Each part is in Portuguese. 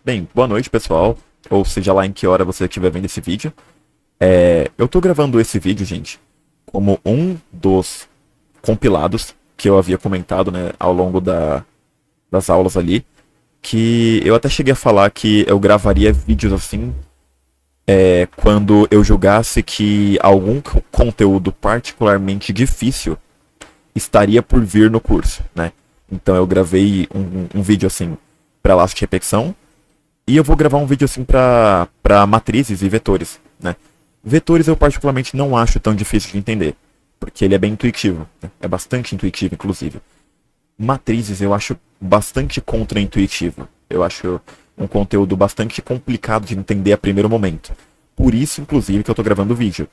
Bem, boa noite, pessoal. Ou seja lá em que hora você estiver vendo esse vídeo. Eu tô gravando esse vídeo, gente, como um dos compilados que eu havia comentado, né, ao longo das aulas ali. Que eu até cheguei a falar que eu gravaria vídeos assim quando eu julgasse que algum conteúdo particularmente difícil estaria por vir no curso, né? Então eu gravei um vídeo assim para Elastic Repetição. E eu vou gravar um vídeo assim para matrizes e vetores, né? Vetores eu particularmente não acho tão difícil de entender, porque ele é bem intuitivo, né? É bastante intuitivo, inclusive. Matrizes eu acho bastante contra-intuitivo. Eu acho um conteúdo bastante complicado de entender a primeiro momento. Por isso, inclusive, que eu estou gravando o vídeo.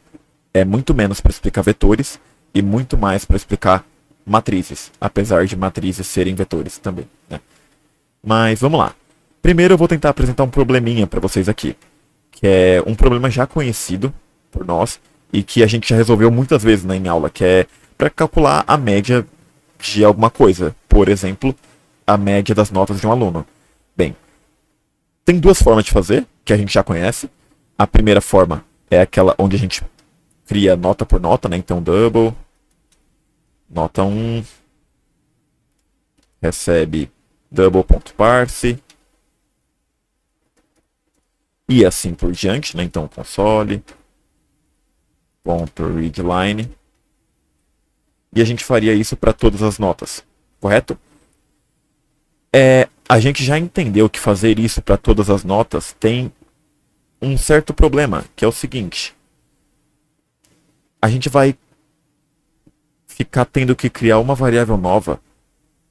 É muito menos para explicar vetores e muito mais para explicar matrizes, apesar de matrizes serem vetores também, né? Mas vamos lá. Primeiro eu vou tentar apresentar um probleminha para vocês aqui, que é um problema já conhecido por nós e que a gente já resolveu muitas vezes, né, em aula, que é para calcular a média de alguma coisa. Por exemplo, a média das notas de um aluno. Bem, tem duas formas de fazer, que a gente já conhece. A primeira forma é aquela onde a gente cria nota por nota, né? Então, double, nota 1, recebe double.parse, e assim por diante, né? Então, console, ponto readline. E a gente faria isso para todas as notas, correto? A gente já entendeu que fazer isso para todas as notas tem um certo problema, que é o seguinte: a gente vai ficar tendo que criar uma variável nova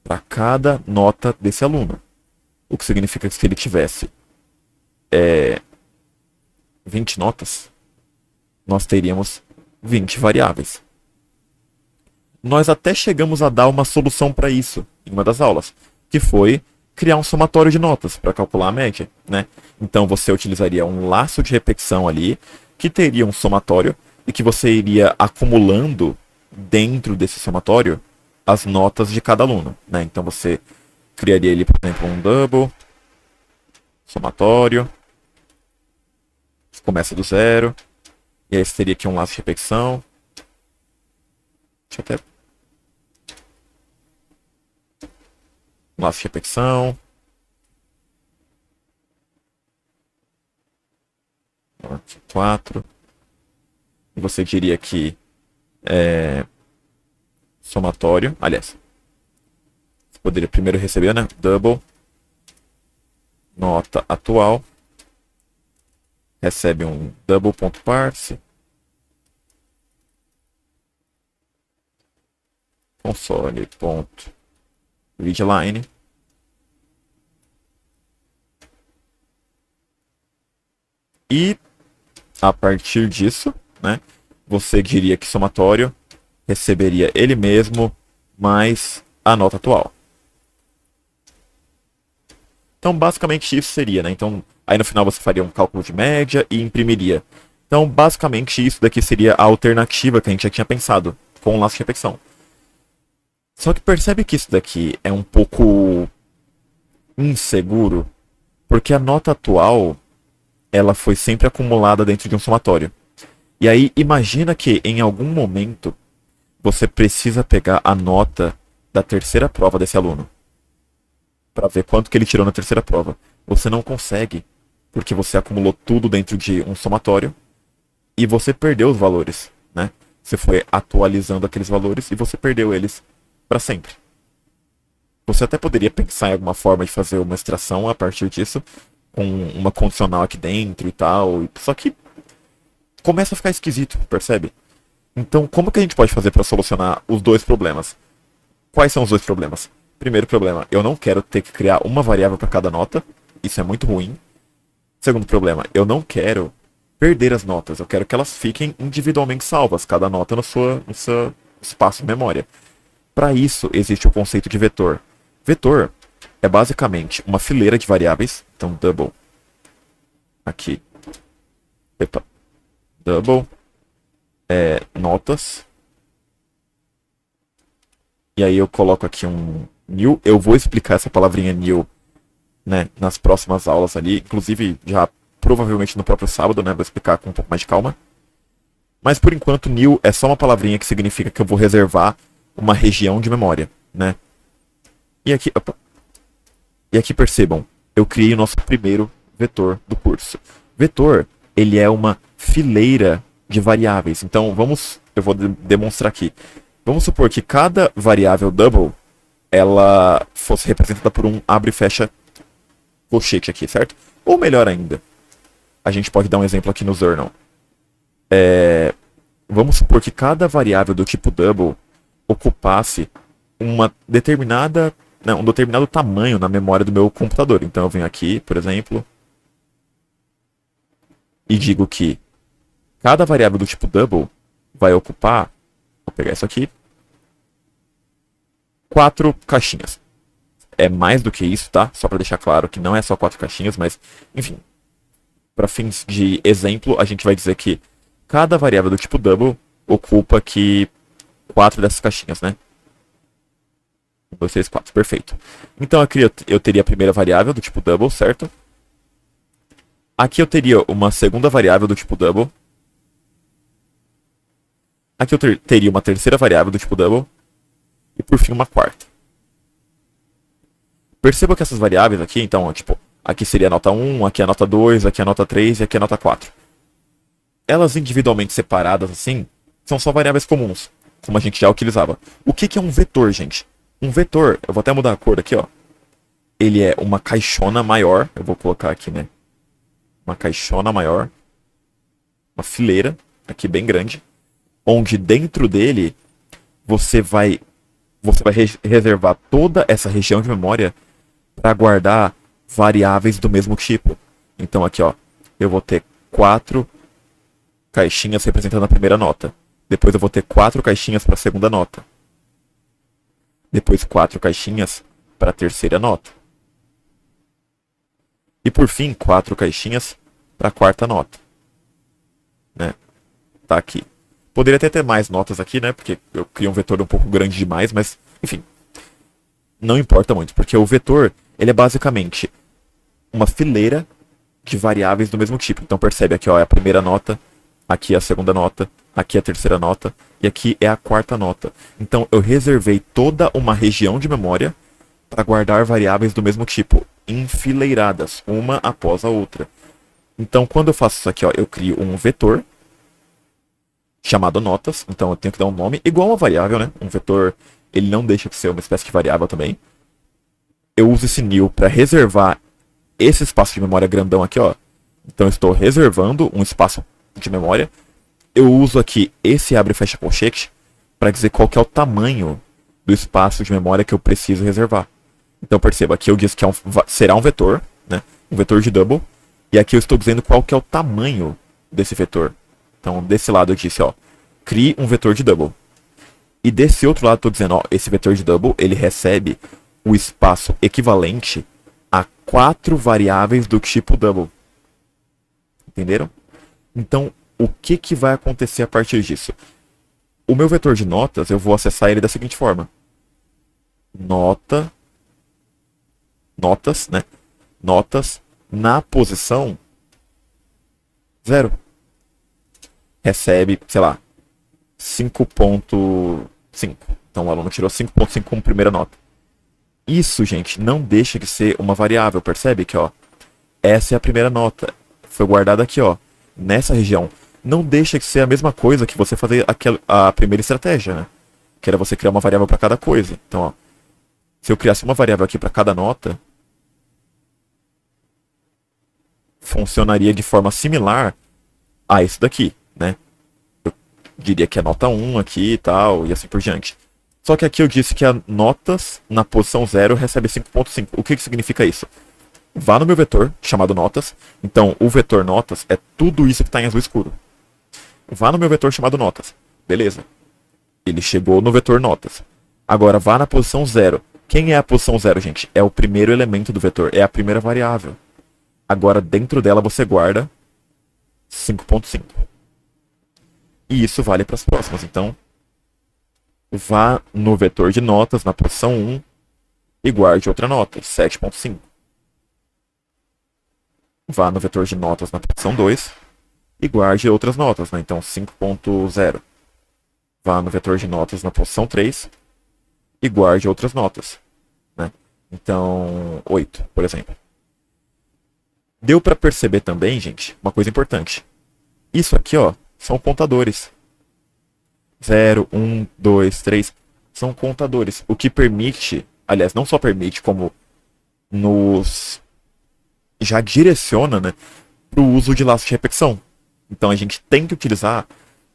para cada nota desse aluno. O que significa que se ele tivesse 20 notas, nós teríamos 20 variáveis. Nós até chegamos a dar uma solução para isso em uma das aulas, que foi criar um somatório de notas para calcular a média, né? Então você utilizaria um laço de repetição ali, que teria um somatório e que você iria acumulando dentro desse somatório as notas de cada aluno, né? Então você criaria ali, por exemplo, um double somatório, começa do zero, e aí você teria aqui um laço de repetição. Deixa eu até laço de repetição. 4. E você diria que somatório. Aliás, você poderia primeiro receber, né? Double. Nota atual. Recebe um double.parse. Console.readline. E a partir disso, né, você diria que somatório receberia ele mesmo mais a nota atual. Então, basicamente isso seria, né? Então, aí no final você faria um cálculo de média e imprimiria. Então, basicamente isso daqui seria a alternativa que a gente já tinha pensado com o laço de repetição. Só que percebe que isso daqui é um pouco inseguro, porque a nota atual ela foi sempre acumulada dentro de um somatório. E aí imagina que em algum momento você precisa pegar a nota da terceira prova desse aluno para ver quanto que ele tirou na terceira prova. Você não consegue, porque você acumulou tudo dentro de um somatório e você perdeu os valores, né? Você foi atualizando aqueles valores e você perdeu eles para sempre. Você até poderia pensar em alguma forma de fazer uma extração a partir disso, com uma condicional aqui dentro e tal, só que começa a ficar esquisito, percebe? Então, como que a gente pode fazer para solucionar os dois problemas? Quais são os dois problemas? Primeiro problema, eu não quero ter que criar uma variável para cada nota, isso é muito ruim. Segundo problema, eu não quero perder as notas, eu quero que elas fiquem individualmente salvas, cada nota no seu espaço de memória. Para isso, existe o conceito de vetor. Vetor é basicamente uma fileira de variáveis, então double, aqui, epa, double, notas, e aí eu coloco aqui um new. Eu vou explicar essa palavrinha new né, nas próximas aulas ali, inclusive já provavelmente no próprio sábado, né, vou explicar com um pouco mais de calma. Mas por enquanto, new é só uma palavrinha que significa que eu vou reservar uma região de memória, né? E aqui, opa, e aqui percebam, eu criei o nosso primeiro vetor do curso. Vetor, ele é uma fileira de variáveis. Então, eu vou demonstrar aqui. Vamos supor que cada variável double, ela fosse representada por um abre e fecha colchete aqui, certo? Ou melhor ainda, a gente pode dar um exemplo aqui no Zernal. Vamos supor que cada variável do tipo double ocupasse um determinado tamanho na memória do meu computador. Então eu venho aqui, por exemplo, e digo que cada variável do tipo double vai ocupar, vou pegar isso aqui, 4 caixinhas. É mais do que isso, tá? Só para deixar claro que não é só 4 caixinhas, mas, enfim, para fins de exemplo, a gente vai dizer que cada variável do tipo double ocupa aqui 4 dessas caixinhas, né? 1, 2, 3, 4, perfeito. Então aqui eu teria a primeira variável do tipo double, certo? Aqui eu teria uma segunda variável do tipo double. Aqui eu teria uma terceira variável do tipo double. E por fim uma quarta. Perceba que essas variáveis aqui, então, tipo, aqui seria a nota 1, aqui a nota 2, aqui a nota 3 e aqui a nota 4. Elas individualmente separadas assim, são só variáveis comuns, como a gente já utilizava. O que é um vetor, gente? Um vetor, eu vou até mudar a cor aqui, ó. Ele é uma caixona maior, eu vou colocar aqui, né? Uma caixona maior, uma fileira, aqui bem grande, onde dentro dele você vai reservar toda essa região de memória para guardar variáveis do mesmo tipo. Então aqui, ó, eu vou ter 4 caixinhas representando a primeira nota. Depois eu vou ter 4 caixinhas para a segunda nota. Depois 4 caixinhas para a terceira nota. E por fim, 4 caixinhas para a quarta nota. Né? Tá aqui. Poderia até ter mais notas aqui, né? Porque eu criei um vetor um pouco grande demais, mas, enfim. Não importa muito, porque o vetor, ele é basicamente uma fileira de variáveis do mesmo tipo. Então percebe aqui, ó, é a primeira nota, aqui é a segunda nota, aqui é a terceira nota, e aqui é a quarta nota. Então eu reservei toda uma região de memória para guardar variáveis do mesmo tipo, enfileiradas, uma após a outra. Então quando eu faço isso aqui, ó, eu crio um vetor chamado notas, então eu tenho que dar um nome igual a uma variável, né? Um vetor, ele não deixa de ser uma espécie de variável também. Eu uso esse new para reservar esse espaço de memória grandão aqui, ó. Então eu estou reservando um espaço de memória. Eu uso aqui esse abre e fecha colchete para dizer qual que é o tamanho do espaço de memória que eu preciso reservar. Então perceba, aqui eu disse que será um vetor, né? Um vetor de double. E aqui eu estou dizendo qual que é o tamanho desse vetor. Então desse lado eu disse, ó, crie um vetor de double. E desse outro lado eu estou dizendo, ó, esse vetor de double, ele recebe o espaço equivalente a 4 variáveis do tipo double. Entenderam? Então, o que vai acontecer a partir disso? O meu vetor de notas, eu vou acessar ele da seguinte forma. Notas, né? Notas na posição 0. Recebe, sei lá, 5.5. Então o aluno tirou 5.5 como primeira nota. Isso, gente, não deixa de ser uma variável, percebe que, ó, essa é a primeira nota. Foi guardada aqui, ó, nessa região. Não deixa de ser a mesma coisa que você fazer a primeira estratégia, né? Que era você criar uma variável para cada coisa. Então, ó, se eu criasse uma variável aqui para cada nota, funcionaria de forma similar a isso daqui, né? Eu diria que é nota 1 aqui e tal, e assim por diante. Só que aqui eu disse que a notas na posição 0 recebe 5.5. O que significa isso? Vá no meu vetor, chamado notas. Então, o vetor notas é tudo isso que está em azul escuro. Vá no meu vetor chamado notas. Beleza. Ele chegou no vetor notas. Agora, vá na posição 0. Quem é a posição 0, gente? É o primeiro elemento do vetor. É a primeira variável. Agora, dentro dela, você guarda 5.5. E isso vale para as próximas. Então, vá no vetor de notas, na posição 1, e guarde outra nota, 7.5. vá no vetor de notas na posição 2 e guarde outras notas, né? Então 5.0 vá no vetor de notas na posição 3 e guarde outras notas, né? Então 8, por exemplo. Deu para perceber também, gente, uma coisa importante. Isso aqui, ó, são contadores. 0, 1, 2, 3 são contadores, o que permite, aliás, não só permite, como nos já direciona, né, para o uso de laços de repetição. Então a gente tem que utilizar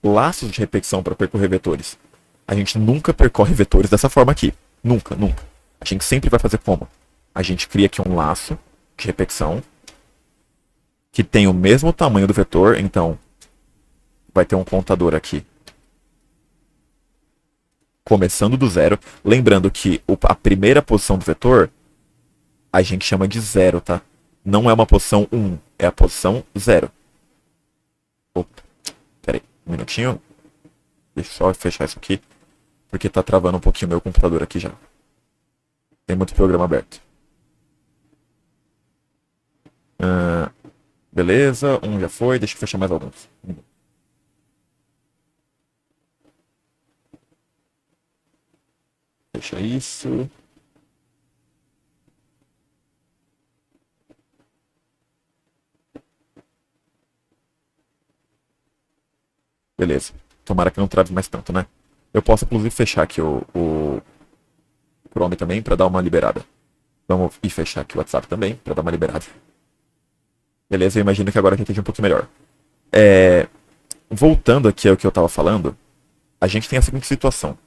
laços de repetição para percorrer vetores. A gente nunca percorre vetores dessa forma aqui. Nunca, nunca. A gente sempre vai fazer como? A gente cria aqui um laço de repetição que tem o mesmo tamanho do vetor, então vai ter um contador aqui começando do zero. Lembrando que a primeira posição do vetor a gente chama de zero, tá? Não é uma posição 1, é a posição 0. Opa, pera aí, um minutinho. Deixa eu só fechar isso aqui, porque tá travando um pouquinho o meu computador aqui já. Tem muito programa aberto. Beleza, um já foi, deixa eu fechar mais alguns. Fecha isso. Beleza. Tomara que não trave mais tanto, né? Eu posso, inclusive, fechar aqui o Chrome também para dar uma liberada. Vamos ir fechar aqui o WhatsApp também para dar uma liberada. Beleza, eu imagino que agora eu entendi um pouquinho melhor. Voltando aqui ao que eu estava falando, a gente tem a seguinte situação.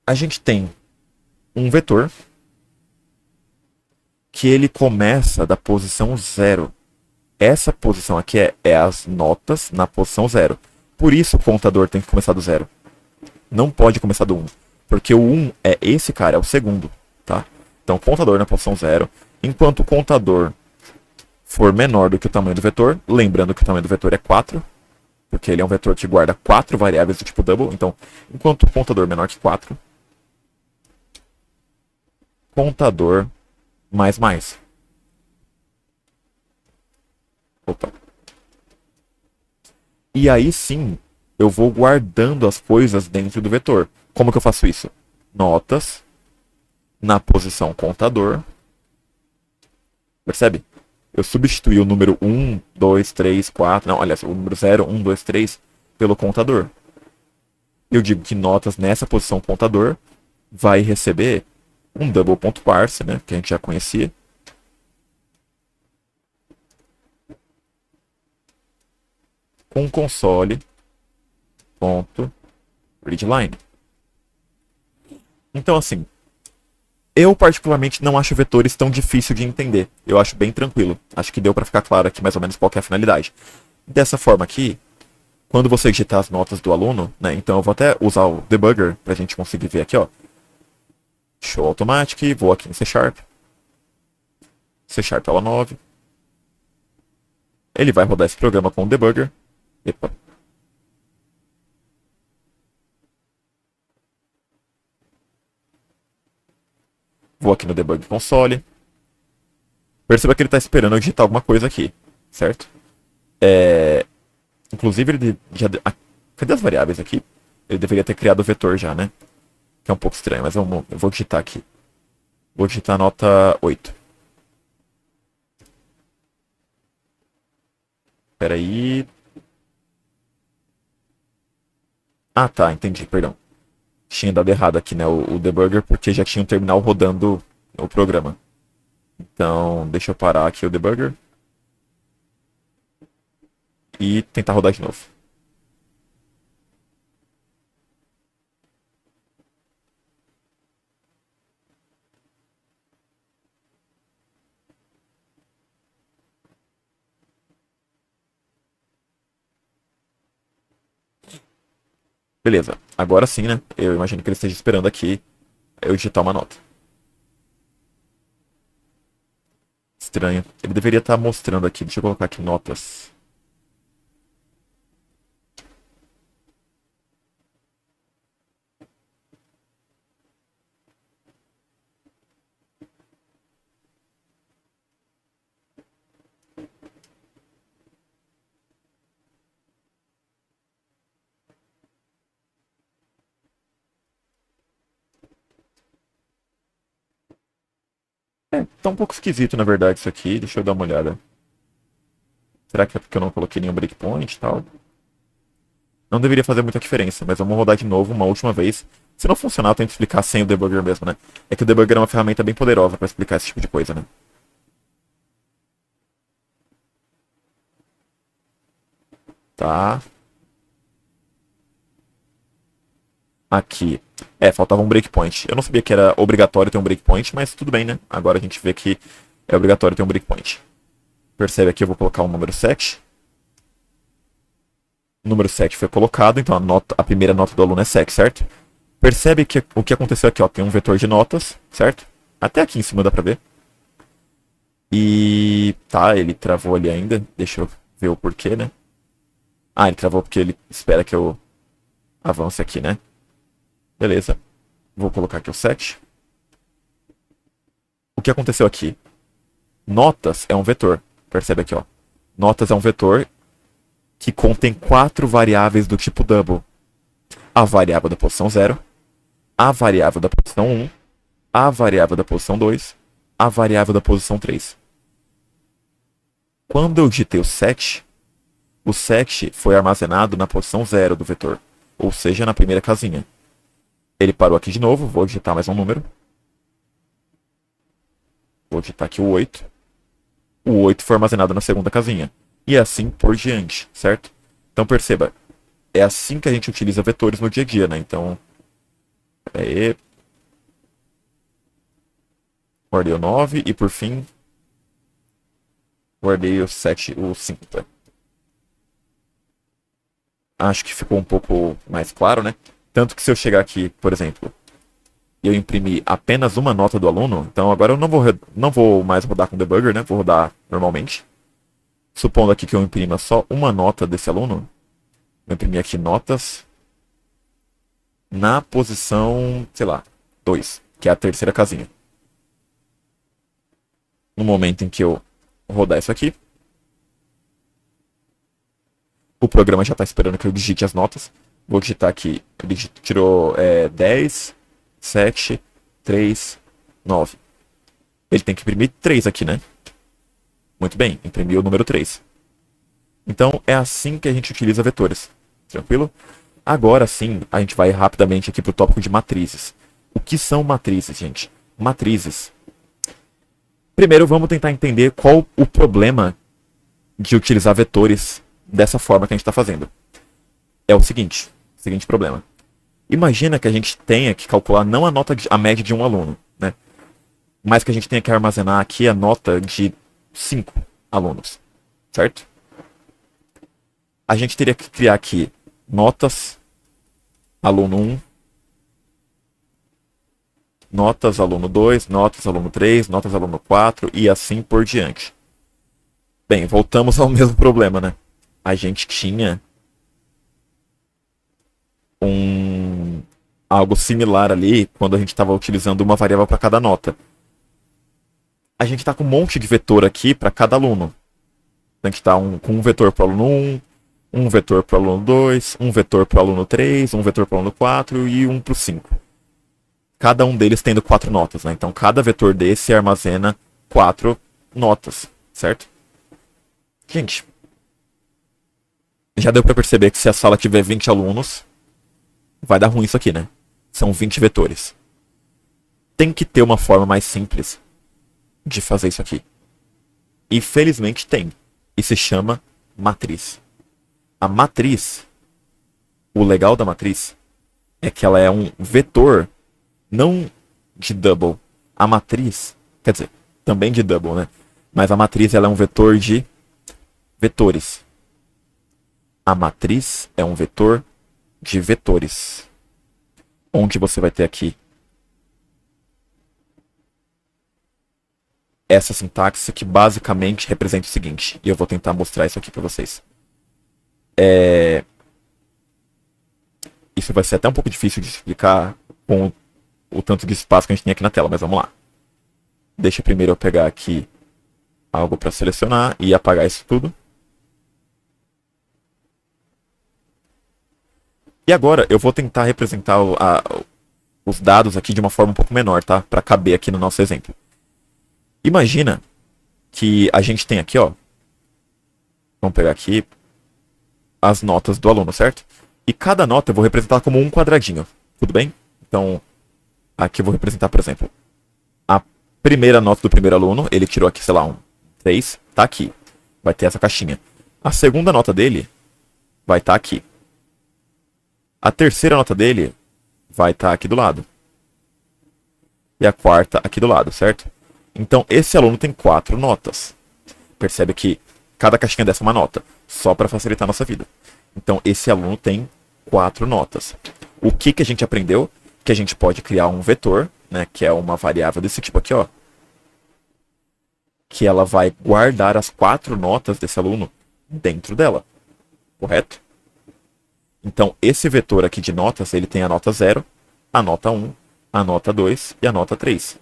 A gente tem um vetor que ele começa da posição 0. Essa posição aqui é as notas na posição 0. Por isso o contador tem que começar do 0. Não pode começar do 1. Porque o 1 é esse cara, é o segundo. Tá? Então contador na posição 0. Enquanto o contador for menor do que o tamanho do vetor, lembrando que o tamanho do vetor é 4, porque ele é um vetor que guarda 4 variáveis do tipo double. Então, enquanto o contador menor que 4, contador mais. Opa. E aí sim, eu vou guardando as coisas dentro do vetor. Como que eu faço isso? Notas na posição contador. Percebe? Eu substituí o número 1, 2, 3, 4. Não, olha, o número 0, 1, 2, 3 pelo contador. Eu digo que notas nessa posição contador vai receber um double ponto parse, né, que a gente já conhecia. Com console ponto readline. Então assim, eu particularmente não acho vetores tão difícil de entender. Eu acho bem tranquilo. Acho que deu para ficar claro aqui mais ou menos qual é a finalidade. Dessa forma aqui, quando você digitar as notas do aluno, né? Então eu vou até usar o debugger pra gente conseguir ver aqui, ó. Show automatic, vou aqui em C Sharp. C Sharp aula 9. Ele vai rodar esse programa com o debugger. Epa. Vou aqui no debug console. Perceba que ele está esperando eu digitar alguma coisa aqui, certo? Inclusive, ele já. Cadê as variáveis aqui? Ele deveria ter criado o vetor já, né? Que é um pouco estranho, mas eu vou digitar aqui. Vou digitar a nota 8. Espera aí. Ah, tá, entendi, perdão. Tinha dado errado aqui, né, o debugger, porque já tinha um terminal rodando o programa. Então, deixa eu parar aqui o debugger. E tentar rodar de novo. Beleza, agora sim, né? Eu imagino que ele esteja esperando aqui eu digitar uma nota. Estranho. Ele deveria estar mostrando aqui. Deixa eu colocar aqui notas. Tá um pouco esquisito, na verdade, isso aqui. Deixa eu dar uma olhada. Será que é porque eu não coloquei nenhum breakpoint e tal? Não deveria fazer muita diferença, mas vamos rodar de novo uma última vez. Se não funcionar, eu tento explicar sem o debugger mesmo, né? É que o debugger é uma ferramenta bem poderosa para explicar esse tipo de coisa, né? Tá. Aqui. Faltava um breakpoint. Eu não sabia que era obrigatório ter um breakpoint, mas tudo bem, né? Agora a gente vê que é obrigatório ter um breakpoint. Percebe aqui, eu vou colocar o número 7. O número 7 foi colocado, então a primeira nota do aluno é 7, certo? Percebe que o que aconteceu aqui, ó, tem um vetor de notas, certo? Até aqui em cima dá pra ver. E tá, ele travou ali ainda. Deixa eu ver o porquê, né? Ah, ele travou porque ele espera que eu avance aqui, né? Beleza. Vou colocar aqui o 7. O que aconteceu aqui? Notas é um vetor. Percebe aqui, ó. Notas é um vetor que contém 4 variáveis do tipo double. A variável da posição 0, a variável da posição 1, a variável da posição 2, a variável da posição 3. Quando eu digitei o 7 foi armazenado na posição 0 do vetor, ou seja, na primeira casinha. Ele parou aqui de novo, vou digitar mais um número. Vou digitar aqui o 8. O 8 foi armazenado na segunda casinha. E assim por diante, certo? Então perceba, é assim que a gente utiliza vetores no dia a dia, né? Então, aí, guardei o 9 e por fim, guardei o 7, o 5. Tá? Acho que ficou um pouco mais claro, né? Tanto que se eu chegar aqui, por exemplo, e eu imprimir apenas uma nota do aluno, então agora eu não vou mais rodar com debugger, né? Vou rodar normalmente. Supondo aqui que eu imprima só uma nota desse aluno, vou imprimir aqui notas na posição, sei lá, 2, que é a terceira casinha. No momento em que eu rodar isso aqui, o programa já está esperando que eu digite as notas. Vou digitar aqui, ele tirou 10, 7, 3, 9. Ele tem que imprimir 3 aqui, né? Muito bem, imprimiu o número 3. Então é assim que a gente utiliza vetores. Tranquilo? Agora sim, a gente vai rapidamente aqui para o tópico de matrizes. O que são matrizes, gente? Matrizes. Primeiro vamos tentar entender qual o problema de utilizar vetores dessa forma que a gente está fazendo. É o seguinte problema. Imagina que a gente tenha que calcular não a média de um aluno, né? Mas que a gente tenha que armazenar aqui a nota de 5 alunos, certo? A gente teria que criar aqui notas aluno 1, notas aluno 2, notas aluno 3, notas aluno 4 e assim por diante. Bem, voltamos ao mesmo problema, né? A gente tinha algo similar ali quando a gente estava utilizando uma variável para cada nota. A gente está com um monte de vetor aqui para cada aluno. A gente está com um vetor para o aluno 1, um vetor para o aluno 2, um vetor para o aluno 3, um vetor para o aluno 4 e um para o 5. Cada um deles tendo 4 notas, né? Então cada vetor desse armazena 4 notas, certo? Gente, já deu para perceber que se a sala tiver 20 alunos, vai dar ruim isso aqui, né? São 20 vetores. Tem que ter uma forma mais simples de fazer isso aqui. E felizmente tem. E se chama matriz. A matriz, o legal da matriz é que ela é um vetor, não de double. A matriz, quer dizer, também de double, né? Mas a matriz ela é um vetor de vetores. A matriz é um vetor de vetores. Onde você vai ter aqui essa sintaxe que basicamente representa o seguinte. E eu vou tentar mostrar isso aqui para vocês. Isso vai ser até um pouco difícil de explicar com o tanto de espaço que a gente tem aqui na tela, mas vamos lá. Deixa primeiro eu pegar aqui algo para selecionar e apagar isso tudo. E agora eu vou tentar representar os dados aqui de uma forma um pouco menor, tá? Para caber aqui no nosso exemplo. Imagina que a gente tem aqui, ó. Vamos pegar aqui as notas do aluno, certo? E cada nota eu vou representar como um quadradinho. Tudo bem? Então, aqui eu vou representar, por exemplo, a primeira nota do primeiro aluno. Ele tirou aqui, sei lá, um 3. Tá aqui. Vai ter essa caixinha. A segunda nota dele vai estar aqui. A terceira nota dele vai estar aqui do lado. E a quarta aqui do lado, certo? Então, esse aluno tem 4 notas. Percebe que cada caixinha dessa é uma nota, só para facilitar a nossa vida. Então, esse aluno tem 4 notas. O que a gente aprendeu? Que a gente pode criar um vetor, né, que é uma variável desse tipo aqui, ó, que ela vai guardar as 4 notas desse aluno dentro dela, correto? Então, esse vetor aqui de notas, ele tem a nota 0, a nota 1, a nota 2 e a nota 3.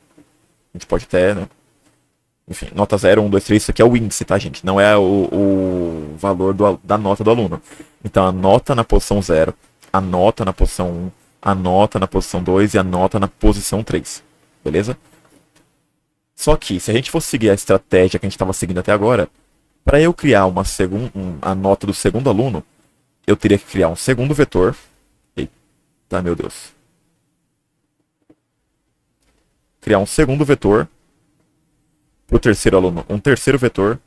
A gente pode até, né? Enfim, nota 0, 1, 2, 3, isso aqui é o índice, tá, gente? Não é o valor da nota do aluno. Então, a nota na posição 0, a nota na posição 1, a nota na posição 2 e a nota na posição 3. Beleza? Só que, se a gente fosse seguir a estratégia que a gente estava seguindo até agora, para eu criar a nota do segundo aluno, eu teria que criar um segundo vetor. Eita, meu Deus. Criar um segundo vetor. Para o terceiro aluno, um terceiro vetor.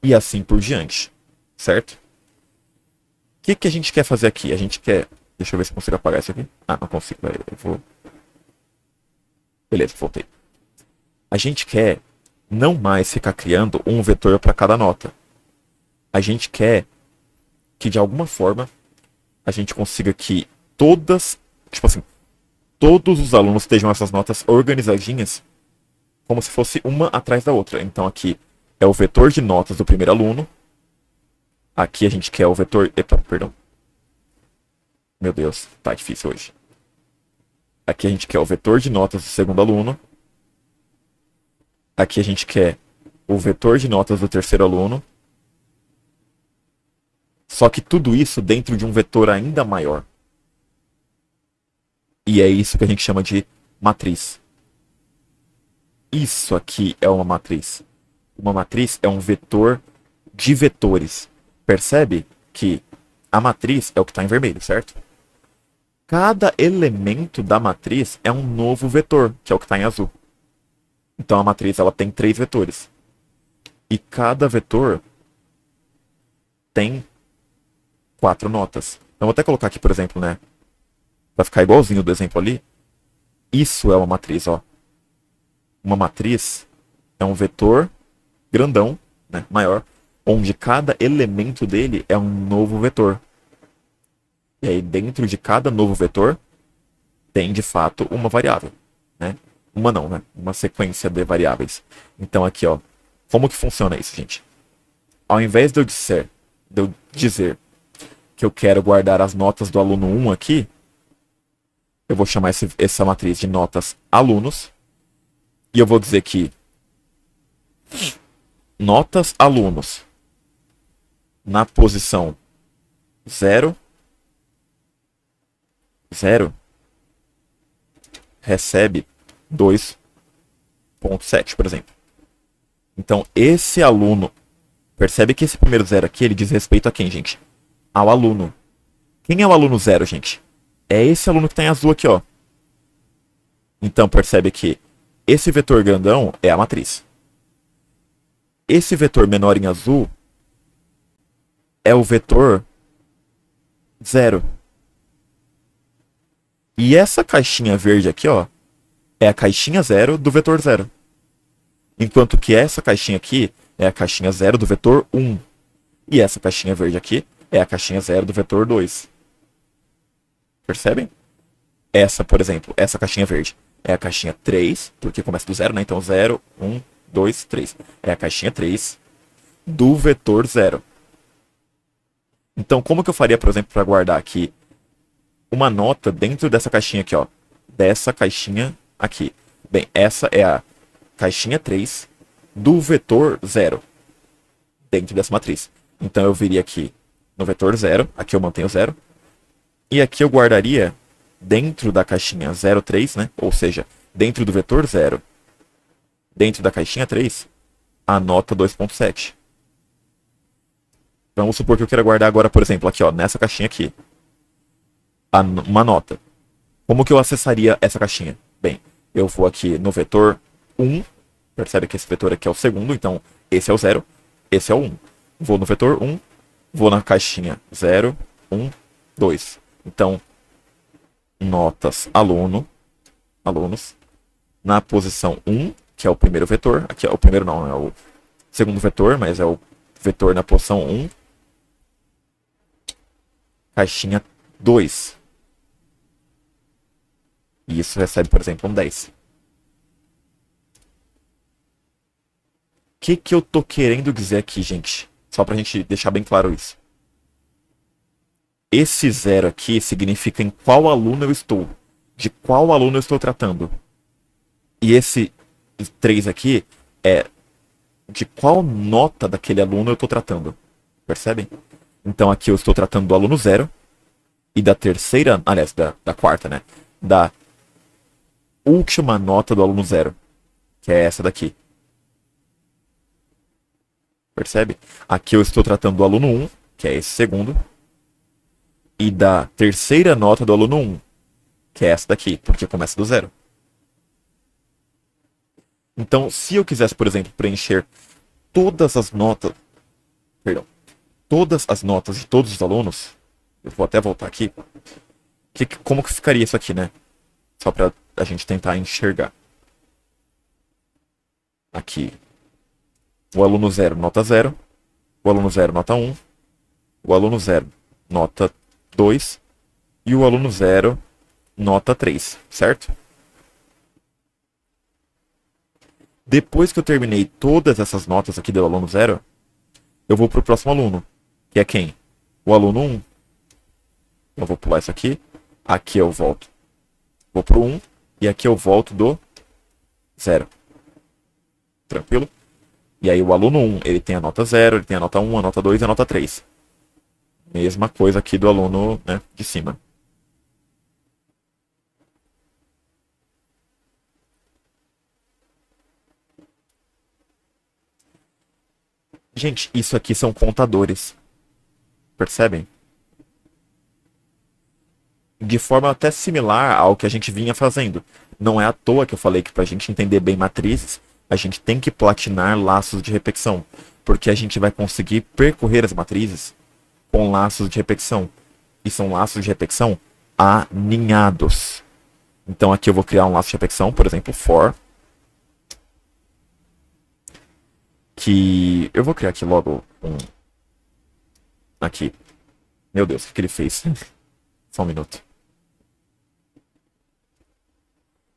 E assim por diante. Certo? O que a gente quer fazer aqui? A gente quer... Deixa eu ver se eu consigo apagar isso aqui. Ah, não consigo. Eu vou... Beleza, voltei. A gente quer não mais ficar criando um vetor para cada nota. A gente quer que de alguma forma a gente consiga que todas, tipo assim, todos os alunos estejam essas notas organizadinhas como se fosse uma atrás da outra. Então aqui é o vetor de notas do primeiro aluno. Aqui a gente quer o vetor... Epa, perdão. Meu Deus, tá difícil hoje. Aqui a gente quer o vetor de notas do segundo aluno. Aqui a gente quer o vetor de notas do terceiro aluno. Só que tudo isso dentro de um vetor ainda maior. E é isso que a gente chama de matriz. Isso aqui é uma matriz. Uma matriz é um vetor de vetores. Percebe que a matriz é o que está em vermelho, certo? Cada elemento da matriz é um novo vetor, que é o que está em azul. Então a matriz ela tem 3 vetores. E cada vetor tem 4 notas. Eu vou até colocar aqui, por exemplo, né? Para ficar igualzinho do exemplo ali. Isso é uma matriz, ó. Uma matriz é um vetor grandão, né, maior, onde cada elemento dele é um novo vetor. E aí dentro de cada novo vetor tem de fato uma variável, né? Uma não, né? Uma sequência de variáveis. Então aqui, ó, como que funciona isso, gente? Ao invés de eu dizer que eu quero guardar as notas do aluno 1 aqui, eu vou chamar essa matriz de notas alunos. E eu vou dizer que notas alunos na posição 0, 0 recebe 2,7, por exemplo. Então, esse aluno, percebe que esse primeiro 0 aqui, ele diz respeito a quem, gente? Ao aluno. Quem é o aluno 0, gente? É esse aluno que está em azul aqui, ó. Então, percebe que esse vetor grandão é a matriz. Esse vetor menor em azul é o vetor 0. E essa caixinha verde aqui, ó, é a caixinha 0 do vetor 0. Enquanto que essa caixinha aqui é a caixinha 0 do vetor 1. E essa caixinha verde aqui é a caixinha 0 do vetor 2. Percebem? Essa, por exemplo, essa caixinha verde é a caixinha 3, porque começa do 0, né? Então 0, 1, 2, 3. É a caixinha 3 do vetor 0. Então, como que eu faria, por exemplo, para guardar aqui uma nota dentro dessa caixinha aqui, ó? Dessa caixinha aqui. Bem, essa é a caixinha 3 do vetor 0 dentro dessa matriz. Então, eu viria aqui no vetor 0, aqui eu mantenho 0. E aqui eu guardaria dentro da caixinha 0,3, né? Ou seja, dentro do vetor 0, dentro da caixinha 3, a nota 2.7. Vamos supor que eu queira guardar agora, por exemplo, aqui, ó, nessa caixinha aqui, uma nota. Como que eu acessaria essa caixinha? Bem, eu vou aqui no vetor 1, percebe que esse vetor aqui é o segundo, então esse é o 0, esse é o 1. Vou no vetor 1, vou na caixinha 0, 1, 2. Então, notas alunos, na posição 1, que é o primeiro vetor, aqui é o primeiro não, é o segundo vetor, mas é o vetor na posição 1, caixinha 2. E isso recebe, por exemplo, um 10. O que eu tô querendo dizer aqui, gente? Só pra gente deixar bem claro isso. Esse 0 aqui significa em qual aluno eu estou. De qual aluno eu estou tratando. E esse 3 aqui é de qual nota daquele aluno eu estou tratando. Percebem? Então aqui eu estou tratando do aluno 0 e da terceira, aliás, da quarta, né? Da última nota do aluno 0, que é essa daqui. Percebe? Aqui eu estou tratando do aluno 1, que é esse segundo, e da terceira nota do aluno 1, que é essa daqui, porque começa do 0. Então, se eu quisesse, por exemplo, preencher todas as notas, todas as notas de todos os alunos, eu vou até voltar aqui, como que ficaria isso aqui, né? Só para a gente tentar enxergar. Aqui, o aluno 0, nota 0, o aluno 0, nota 1, o aluno 0, nota 2 e o aluno 0, nota 3, certo? Depois que eu terminei todas essas notas aqui do aluno 0, eu vou para o próximo aluno, que é quem? O aluno 1. Eu vou pular isso aqui, aqui eu volto. Vou pro 1 e aqui eu volto do 0. Tranquilo? E aí o aluno 1, ele tem a nota 0, ele tem a nota 1, a nota 2 e a nota 3. Mesma coisa aqui do aluno, né, de cima. Gente, isso aqui são contadores. Percebem? De forma até similar ao que a gente vinha fazendo. Não é à toa que eu falei que para a gente entender bem matrizes, a gente tem que platinar laços de repetição. Porque a gente vai conseguir percorrer as matrizes com laços de repetição. E são laços de repetição aninhados. Então aqui eu vou criar um laço de repetição, por exemplo, for. Que eu vou criar aqui logo um. Aqui. Meu Deus, o que ele fez? Só um minuto.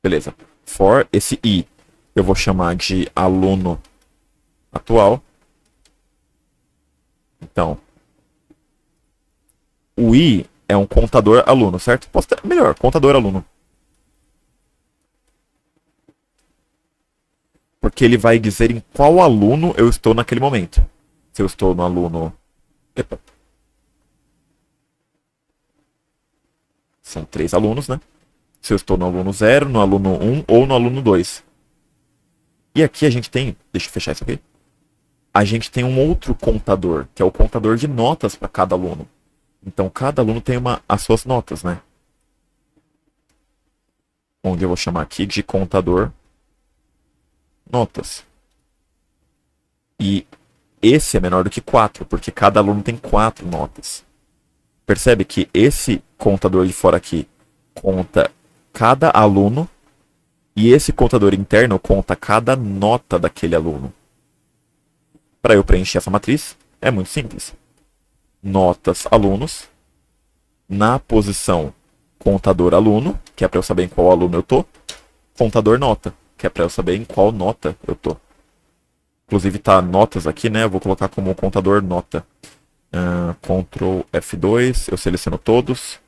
Beleza. For esse i eu vou chamar de aluno atual. Então, o i é um contador aluno, certo? Posso ter melhor, contador aluno. Porque ele vai dizer em qual aluno eu estou naquele momento. Se eu estou no aluno. Epa. São 3 alunos, né? Se eu estou no aluno 0, no aluno 1 ou no aluno 2. E aqui a gente tem. Deixa eu fechar isso aqui. A gente tem um outro contador, que é o contador de notas para cada aluno. Então cada aluno tem as suas notas, né? Onde eu vou chamar aqui de contador notas. E esse é menor do que 4, porque cada aluno tem 4 notas. Percebe que esse contador de fora aqui conta cada aluno e esse contador interno conta cada nota daquele aluno. Para eu preencher essa matriz, é muito simples. Notas alunos, na posição contador aluno, que é para eu saber em qual aluno eu tô, contador nota, que é para eu saber em qual nota eu tô. Inclusive tá notas aqui, né? Eu vou colocar como contador nota. Ctrl F2, eu seleciono todos.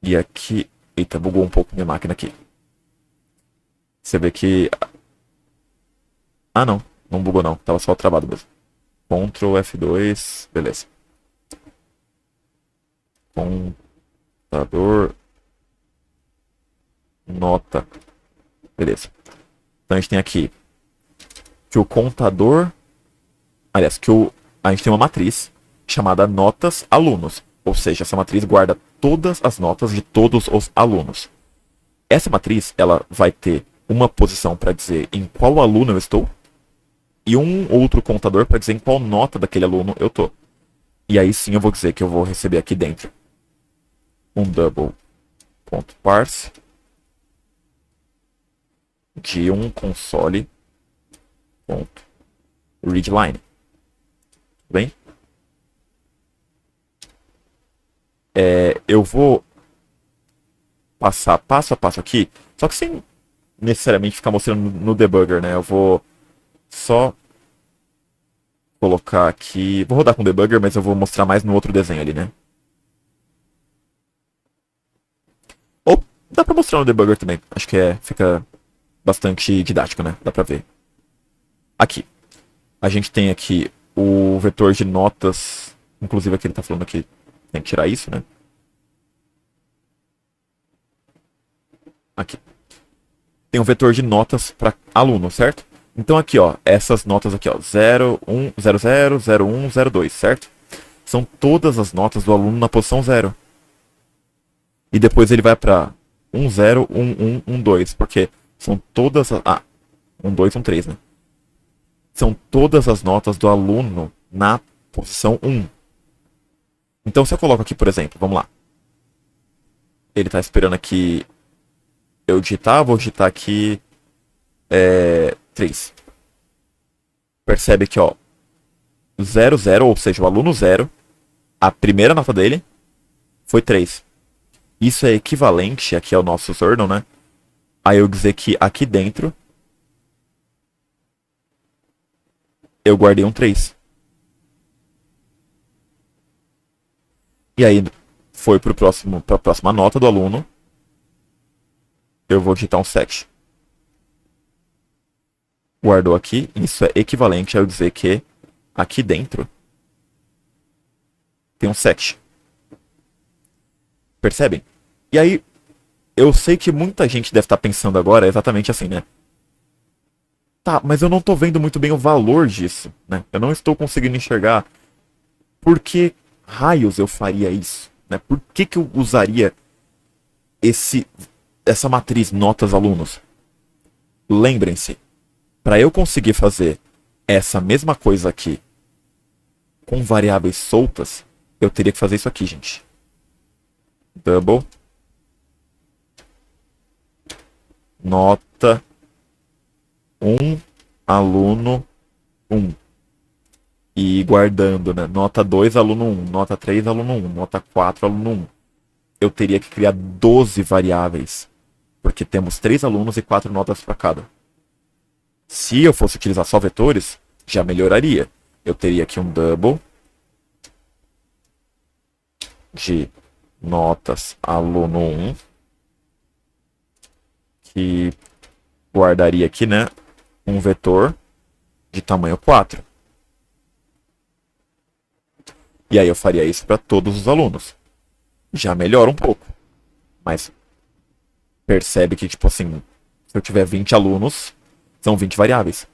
E aqui... Eita, bugou um pouco minha máquina aqui. Você vê que... Ah, não. Não bugou não. Tava só travado mesmo. Ctrl F2. Beleza. Contador. Nota. Beleza. Então a gente tem aqui que o contador... Aliás, a gente tem uma matriz chamada notas alunos. Ou seja, essa matriz guarda todas as notas de todos os alunos. Essa matriz, ela vai ter uma posição para dizer em qual aluno eu estou e um outro contador para dizer em qual nota daquele aluno eu estou. E aí sim eu vou dizer que eu vou receber aqui dentro um double.parse de um console.readline. Bem? Eu vou passar passo a passo aqui, só que sem necessariamente ficar mostrando no debugger, né? Eu vou só colocar aqui... Vou rodar com o debugger, mas eu vou mostrar mais no outro desenho ali, né? Ou dá pra mostrar no debugger também. Acho que fica bastante didático, né? Dá pra ver. Aqui. A gente tem aqui o vetor de notas. Inclusive aqui ele tá falando que tem que tirar isso, né? Aqui. Tem um vetor de notas para aluno, certo? Então aqui, ó, essas notas aqui, ó, 0, 1, 0, 0, 0, 1, 0, 2, certo? São todas as notas do aluno na posição 0. E depois ele vai para 1, 0, 1, 1, 1, 2, porque são todas... 1, 2, 1, 3, né? São todas as notas do aluno na posição 1. Então se eu coloco aqui, por exemplo, vamos lá. Ele está esperando aqui eu digitar, vou digitar aqui 3. Percebe que, ó, 0, 0, ou seja, o aluno 0, a primeira nota dele foi 3. Isso é equivalente, aqui é o nosso journal, né? A eu dizer que aqui dentro eu guardei um 3. E aí foi para a próxima nota do aluno. Eu vou digitar um 7. Guardou aqui. Isso é equivalente a eu dizer que aqui dentro tem um 7. Percebem? E aí, eu sei que muita gente deve estar pensando agora exatamente assim, né? Tá, mas eu não estou vendo muito bem o valor disso, né? Eu não estou conseguindo enxergar por que raios eu faria isso, né? Por que eu usaria essa matriz notas alunos? Lembrem-se, para eu conseguir fazer essa mesma coisa aqui com variáveis soltas, eu teria que fazer isso aqui, gente. Double nota 1 aluno 1 e guardando, né? Nota 2 aluno 1, nota 3 aluno 1, nota 4 aluno 1. Eu teria que criar 12 variáveis, porque temos 3 alunos e 4 notas para cada. Se eu fosse utilizar só vetores, já melhoraria. Eu teria aqui um double de notas aluno 1, que guardaria aqui, né, um vetor de tamanho 4. E aí eu faria isso para todos os alunos. Já melhora um pouco. Mas percebe que, tipo assim, se eu tiver 20 alunos, são 20 variáveis.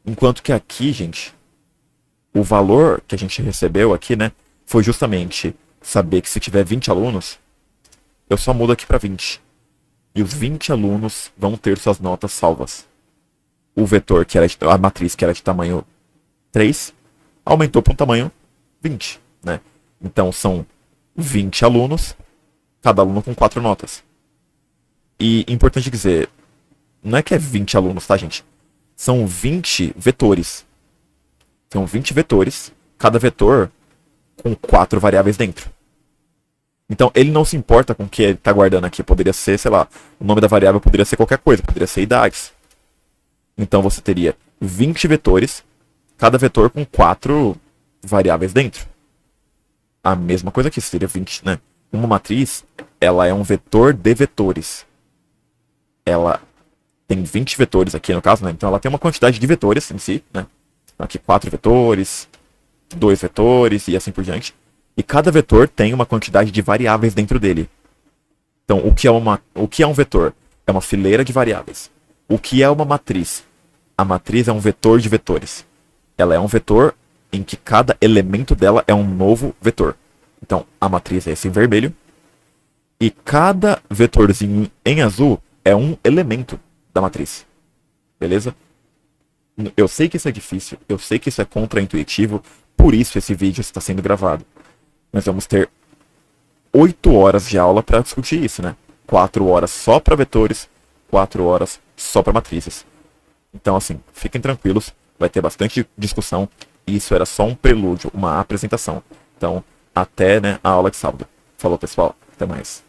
Enquanto que aqui, gente, o valor que a gente recebeu aqui, né, foi justamente saber que se tiver 20 alunos, eu só mudo aqui para 20. E os 20 alunos vão ter suas notas salvas. O vetor, que era a matriz que era de tamanho 3, aumentou para um tamanho 20, né? Então são 20 alunos, cada aluno com 4 notas. E importante dizer, não é que é 20 alunos, tá, gente? São 20 vetores. São 20 vetores, cada vetor com 4 variáveis dentro. Então ele não se importa com o que ele está guardando aqui. Poderia ser, sei lá, o nome da variável poderia ser qualquer coisa, poderia ser idades. Então você teria 20 vetores, cada vetor com 4 variáveis dentro. A mesma coisa aqui, seria 20, né? Uma matriz, ela é um vetor de vetores. Ela tem 20 vetores aqui no caso, né? Então ela tem uma quantidade de vetores em si, né? Aqui 4 vetores, 2 vetores e assim por diante. E cada vetor tem uma quantidade de variáveis dentro dele. Então o que é um vetor? É uma fileira de variáveis. O que é uma matriz? A matriz é um vetor de vetores. Ela é um vetor em que cada elemento dela é um novo vetor. Então, a matriz é esse em vermelho. E cada vetorzinho em azul é um elemento da matriz. Beleza? Eu sei que isso é difícil, eu sei que isso é contraintuitivo, por isso esse vídeo está sendo gravado. Nós vamos ter 8 horas de aula para discutir isso, né? 4 horas só para vetores, 4 horas só para matrizes. Então, assim, fiquem tranquilos, vai ter bastante discussão. E isso era só um prelúdio, uma apresentação. Então, até, né, a aula de sábado. Falou, pessoal. Até mais.